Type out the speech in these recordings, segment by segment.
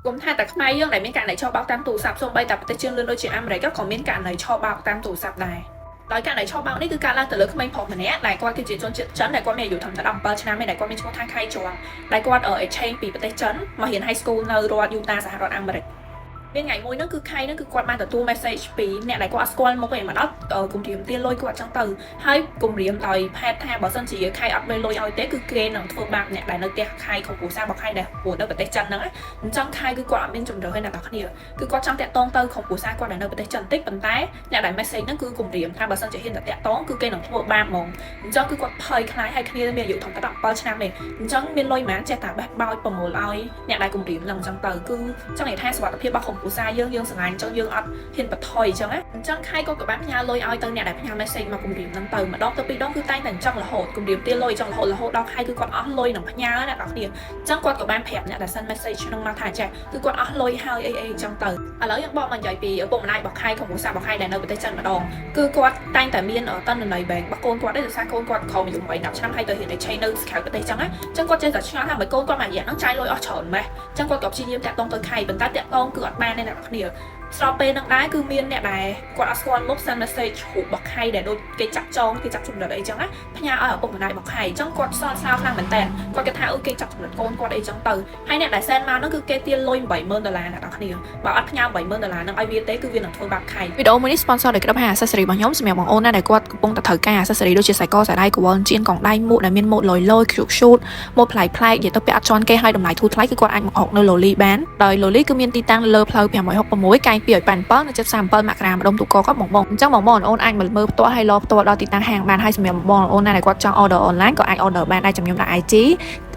គុំថាតែខ្មែរយើងដែលមានករណីឆោបោកតាមទូរស័ព្ទសូម្បីតែប្រទេសជឿនលឿនដូចជាអាមេរិកក៏មានករណីឆោបោកតាមទូរស័ព្ទដែរដោយករណីឆោបោកនេះគឺកើតឡើងទៅលើក្មេងប្រុសម្នាក់ដែលគាត់គឺជាជនជាតិចិនដែលគាត់មានអាយុត្រឹមតែ17ឆ្នាំឯងដែលគាត់មានឈ្មោះថាខៃជွងដែលគាត់exchange ពីប្រទេសចិនមករៀន high school នៅរដ្ឋ Utah សហរដ្ឋអាមេរិកមានថ្ងៃមួយហ្នឹងគឺខៃហ្នឹងគឺគាត់បានទទួល message ពីអ្នកដែលគាត់អត់ស្គាល់មុខឯងមកដល់គំរាមទារលុយគាត់ចឹងទៅហើយគំរាមដោយផេតថាបើសិនជាខៃអត់មានលុយឲ្យទេគឺគេនឹងធ្វើបាបអ្នកដែលនៅផ្ទះខៃក្នុងគ្រួសាររបស់ខៃដែលព្រោះនៅប្រទេសចិនហ្នឹងអញ្ចឹងខៃគឺគាត់អត់មានជំរឿនឲ្យអ្នកទាំងគ្នាគឺគាត់ចង់តាក់ទងទៅក្នុងគ្រួសារគាត់ដែលនៅប្រទេសចិនតិចប៉ុន្តែអ្នកដែល message ហ្នឹងគឺគំរាមថាបើសិនជាហ៊ានតែតាក់ទងគឺគេនឹងធ្វើបាបហ្មងអញ្ចឹងគឺគាត់ភ័យខ្លាចហើយគ្នាមានអាយុត្រឹមតែ17ឆ្នាំទេអញ្ចឹងមានលុយមិនចេះតែបេះបោចប្រមូលឲ្យអ្នកដែលគំរាមហ្នឹងអញ្ចឹងទៅគឺចង់និយាយថាសុខភាពរបស់ក្រុមគ្រួសារយើងស្រឡាញ់អញ្ចឹងយើងអត់ហ៊ានបថយអញ្ចឹងណាអញ្ចឹងខៃក៏បានផ្ញើលុយឲ្យទៅអ្នកដែលផ្ញើ message មកគម្រាមហ្នឹងទៅម្ដងទៅពីរដងគឺតែងតែអញ្ចឹងរហូតគម្រាមទារលុយអញ្ចឹងរហូតដល់ខៃគឺគាត់អស់លុយនឹងផ្ញើណាអ្នកនរគ្នាអញ្ចឹងគាត់ក៏បានប្រាប់អ្នកដែល send message ហ្នឹងមកថាចាគឺគាត់អស់លុយហើយអីអញ្ចឹងទៅឥឡូវយើងបកមកនិយាយពីឪពុកម្ដាយរបស់ខៃក្នុងគ្រួសាររបស់ខៃដែលនៅប្រទេសចិនម្ដងគឺគាត់តែងតែមានតន្ន័យ bank របស់កូនគាត់ដែរដោយសារកូនគាត់ក្រោមអាយុ10ឆ្នាំហើយទៅរៀន exchange នៅក្រៅប្រទេសអញ្ចឹងណាអញ្ចឹងគាត់ចេះតែឆ្ងល់ថាបើកូនគាត់មួយរយៈហ្នឹងចាយលុយអស់ច្រើនម៉េះអញ្ចឹងគាត់ក៏ព្យាយាមតាក់ទងទៅខៃប៉ុន្តែតាក់ទងគឺអត់បានទេអ្នកនរគ្នាស្របពេលហ្នឹងដែរគឺមានអ្នកដែលគាត់អត់ស្គាល់មុខ send message រូបរបស់ខៃដែលដូចគេចាប់ចងគេចាប់ជំរិតអីចឹងណាផ្ញើឲ្យឪពុកម្ដាយរបស់ខៃអញ្ចឹងគាត់សល់ខ្លាំងមែនតើគាត់គិតថាគេចាប់ជំរិតកូនគាត់អីចឹងទៅហើយអ្នកដែល send មកហ្នឹងគឺគេទារលុយ$80000អ្នកនរគ្នាបើអត់ផ្ញើ$80000ហ្នឹងឲ្យវាទេគឺវានឹងធ្វើបាបខៃវីដេអូមួយនេះ sponsor ដោយក្របហា accessory របស់ខ្ញុំសម្រាប់បងអូនណាដែលគាត់កំពុងតែត្រូវការ accessory ដូចជាខ្សែកខ្សែដៃកវលជៀនកងដៃមួកដែលមានម៉ូតលយគ្រូកឈូតម៉ូតប្លែកនិយាយទៅពាក់អត់ជន់គេឲ្យតម្លៃធូរថ្លៃគឺគាត់អាចមកអុកនៅ Loli បានដោយ Loli គឺមានទីតាំងលើផ្លូវ566កែង287នៅជិត37មករាម្ដុំទូកគាត់បងអញ្ចឹងបងអូនអាចមើលផ្ទាល់ហើយរកផ្ទាល់ដល់ទីតាំងហាងបានហើយសម្រាប់បងអូនណាដែលគាត់ចង់ order online ក៏អាច order បានដែរចំខ្ញុំដាក់ IG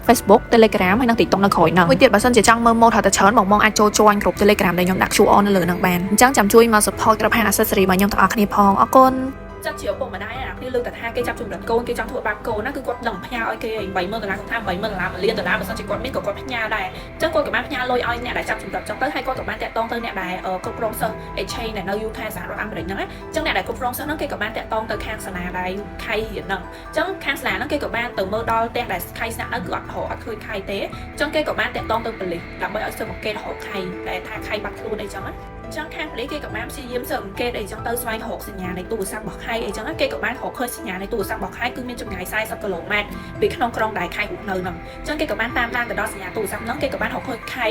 Facebook Telegram ហើយនិង TikTok នៅក្រោយហ្នឹងមួយទៀតបើសិនជាចង់មើលម៉ូតហើយតែច្រើនបងអាចចូល join ក្រុម Telegram ដែលខ្ញុំដាក់ QR នៅលើហ្នឹងបានអញ្ចឹងចាំជួយមក support ក្របហា accessory របស់ខ្ញុំទាំងអស់គ្នាផងអរគុណចាត់ជាឪពុកម្ដាយអាគ្នាលើកតែថាគេចាប់ជំរិតកូនគេចង់ធ្វើបាបកូនណាគឺគាត់នឹងផ្ញើឲ្យគេ$80000គាត់ថា$80000 $1លានបើសិនជាគាត់មានក៏គាត់ផ្ញើដែរអញ្ចឹងគាត់ក៏បានផ្ញើលុយឲ្យអ្នកដែលចាប់ជំរិតចឹងទៅហើយគាត់ក៏បានតាក់ទងទៅអ្នកដែលគ្រប់គ្រងសិស្ស exchange ដែលនៅ UK សហរដ្ឋអាមេរិកហ្នឹងណាអញ្ចឹងអ្នកដែលគ្រប់គ្រងសិស្សហ្នឹងគេក៏បានតាក់ទងទៅខាងសាលាដែលខៃរៀនហ្នឹងអញ្ចឹងខាងសាលាហ្នឹងគេក៏បានទៅមើលដល់ផ្ទះដែលខៃស្នាក់នៅគឺអត់ឃើញខៃទេអញ្ចឹងគេក៏បានតាក់ទងទៅប៉ូលីសដើម្បីឲ្យស៊ើបអង្កេតរហូតខៃដែលថាខៃបាត់ខ្លួនអីចឹងណាចឹងខាងប៉ូលីសគេក៏បានព្យាយាមស៊ើបអង្កេតអីចឹងទៅស្វែងរកសញ្ញានៃទូរស័ព្ទរបស់ខៃអីចឹងគេក៏បានរកឃើញសញ្ញានៃទូរស័ព្ទរបស់ខៃគឺមានចម្ងាយ40គីឡូម៉ែត្រពីក្នុងក្រុងដែលខៃរស់នៅហ្នឹងចឹងគេក៏បានតាមដានទៅដល់សញ្ញាទូរស័ព្ទហ្នឹងគេក៏បានរកឃើញខៃ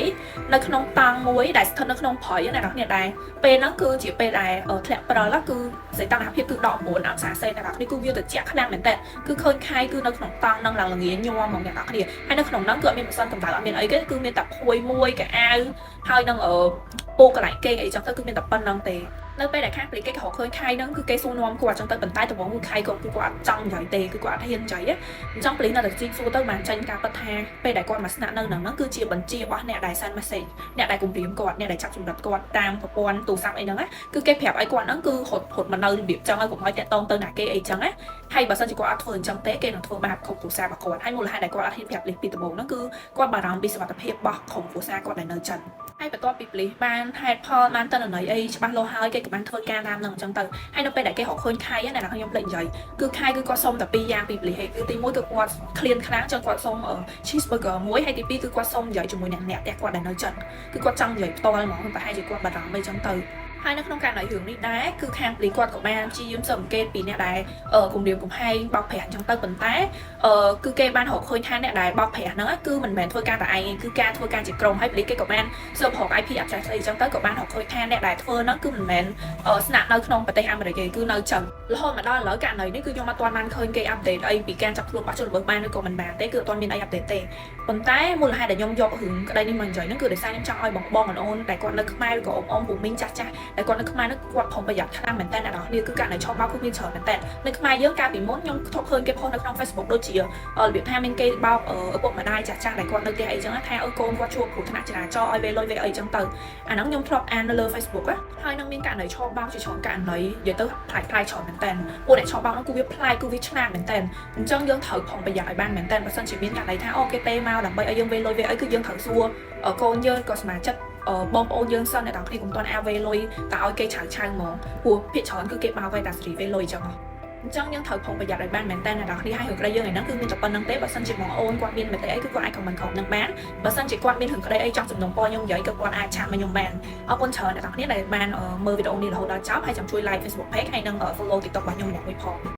នៅក្នុងតង់មួយដែលស្ថិតនៅក្នុងព្រៃណាអ្នកនរគ្នាដែរពេលហ្នឹងគឺជាពេលដែលធ្លាក់ព្រិលគឺសីតុណ្ហភាពគឺ19អង្សាសេអ្នកនរគ្នាគឺវាត្រជាក់ខ្លាំងមែនតើគឺឃើញខៃគឺនៅក្នុងតង់ហ្នឹងឡើងល្ងាញញ័រហ្មងអ្នកនរគ្នាហើយនៅក្នុងហ្នឹងគឺអត់មានម៉ាស៊ីនកម្ដៅអត់មានអីទេគឺមានតែភួយមួយកៅអៅហើយនឹងពូកន្លែងគេអីចឹងទៅគឺមានតែប៉ុណ្្នឹងទេនៅពេលដែលខាងប៉ូលីសគេក៏រកឃើញខៃហ្នឹងគឺគេសួរនាំគាត់ចឹងទៅប៉ុន្តែដំបូងគឺខៃគាត់អត់ចង់និយាយទេគឺគាត់អត់ហ៊ាននិយាយអញ្ចឹងប៉ូលីសនៅតែជីកសួរទៅបានចេញការពិតថាពេលដែលគាត់មកស្នាក់នៅហ្នឹងគឺជាបញ្ជារបស់អ្នកដែល send message អ្នកដែលគំរាមគាត់អ្នកដែលចាប់ជំរិតគាត់តាមប្រព័ន្ធទូរស័ព្ទអីហ្នឹងគឺគេប្រាប់ឲ្យគាត់ហ្នឹងគឺរត់មកនៅរបៀបចឹងឲ្យកុំឲ្យតាក់ទងទៅណាគេអីចឹងណាហើយបើសិនជាគាត់អត់ធ្វើអញ្ចឹងទេគេនឹងធ្វើបាបក្រុមគ្រួសាររបស់គាត់ហើយមូលហេតុដែលគាត់អត់ហ៊ានប្រាប់ប៉ូលីសពីដំបូងហ្នឹងគឺគាត់បារម្ភពីសុខភាពរបស់ក្រុមគ្រួសារគាត់ដែលនៅចិនហើយបន្ទាប់ពីប៉ូលីសបានហេតុផលបានតន្ន័យអីច្បាស់លាស់ហើយគេក៏បានធ្វើការតាមនឹងអញ្ចឹងទៅហើយនៅពេលដែលគេរកឃើញខៃណាខ្ញុំភ្លេចនិយាយគឺខៃគឺគាត់សុំតែ2យ៉ាងពីប៉ូលីសគឺទី1គឺគាត់ឃ្លានខ្លាំងចឹងគាត់សុំ cheeseburger មួយហើយទី2គឺគាត់សុំនិយាយជាមួយអ្នកផ្ទះគាត់ដែលនៅចិនគឺគាត់ចង់និយាយផ្ទាល់ហ្មងប្រហែលជាគាត់បារម្ភអីចឹងទៅហើយនៅក្នុងករណីរឿងនេះដែរគឺខាងប៉ូលីសគាត់ក៏បានព្យាយាមស៊ើបអង្កេតពីអ្នកដែលគំរាមកំហែងបោកប្រាស់អញ្ចឹងទៅប៉ុន្តែគឺគេបានរកឃើញថាអ្នកដែលបោកប្រាស់ហ្នឹងគឺមិនមែនធ្វើការតែឯងគឺការធ្វើការជាក្រុមហើយប៉ូលីសគេក៏បានស៊ើបរក IP address អីចឹងទៅក៏បានរកឃើញថាអ្នកដែលធ្វើហ្នឹងគឺមិនមែនស្នាក់នៅក្នុងប្រទេសអាមេរិកទេគឺនៅចិនរហូតមកដល់ឥឡូវករណីនេះគឺខ្ញុំអត់ទាន់បានឃើញគេអាប់ដេតអីពីការចាប់ខ្លួនរបស់ជនល្មើសបានឬក៏មិនបានទេគឺអត់ទាន់មានអីអាប់ដេតទេប៉ុន្តែមូលហេតុដែលខ្ញុំយករឿងក្តីនេះមកនិយាយហ្នឹងគឺដោយសារខ្ញុំចង់ឲ្យបងអូនដែលគាត់នៅខ្មែរឬក៏អ៊ំពូមីងចាស់ដែលគាត់នៅខ្មែរហ្នឹងគាត់ប្រុងប្រយ័ត្នខ្លាំងមែនតើអ្នកនរគ្នាគឺករណីឆោបបោកគឺមានច្រើនមែនតើនៅខ្មែរយើងកាលពីមុនខ្ញុំធ្លាប់ឃើញគេផុសនៅក្នុង Facebook ដូចជារបៀបថាមានគេបោកឪពុកម្ដាយចាស់ដែលគាត់នៅផ្ទះអីចឹងថាឲ្យកូនគាត់ជួបគ្រោះថ្នាក់ចរាចរណ៍ឲ្យវេលុយវេអីចឹងទៅអាហ្នឹងខ្ញុំធ្លាប់អាននៅលើ Facebook ហើយនឹងមានករណីឆោបបោកជាច្រើនករណីនិយាយទៅផ្លាយច្រើនមែនតើពួកអ្នកឆោបបោកហ្នឹងគឺវាផ្លាយគឺវាឆ្លាតមែនតើអញ្ចឹងយើងត្រូវប្រុងប្រយ័ត្នឲ្យបានមែនតើបើសិនជាមានករណីថាអូគេទេមកដើម្បីឲ្យយើងវេលុយវេអីគឺយើងត្រូវសួរកូនយើងក៏សមាជិកបងប្អូនយើងសិនអ្នកទាំងគ្នាកុំទាន់អាវេលុយតែឲ្យគេឆៅហ្មងព្រោះភាគច្រើនគឺគេបោកឲ្យតែសេរីវេលុយចឹងអ ចឹងយើងត្រូវប្រុងប្រយ័ត្នឲ្យបានមែនតើអ្នកនរគ្នាហើយរឿងក្តីយើងឯហ្នឹងគឺមានតែប៉ុណ្្នឹងទេបើសិនជាបងអូនគាត់មានមតិអីគឺគាត់អាច comment គ្រប់នឹងបានបើសិនជាគាត់មានរឿងក្តីអីចង់សំណូមពរខ្ញុំនិយាយក៏គាត់អាចឆាតមកខ្ញុំបានអរគុណច្រើនអ្នកនរគ្នាដែលបានមើលវីដេអូនេះរហូតដល់ចប់ហើយចាំជួយ like Facebook page ហើយនិង follow TikTok របស់ខ្ញុំម្នាក់មួយផង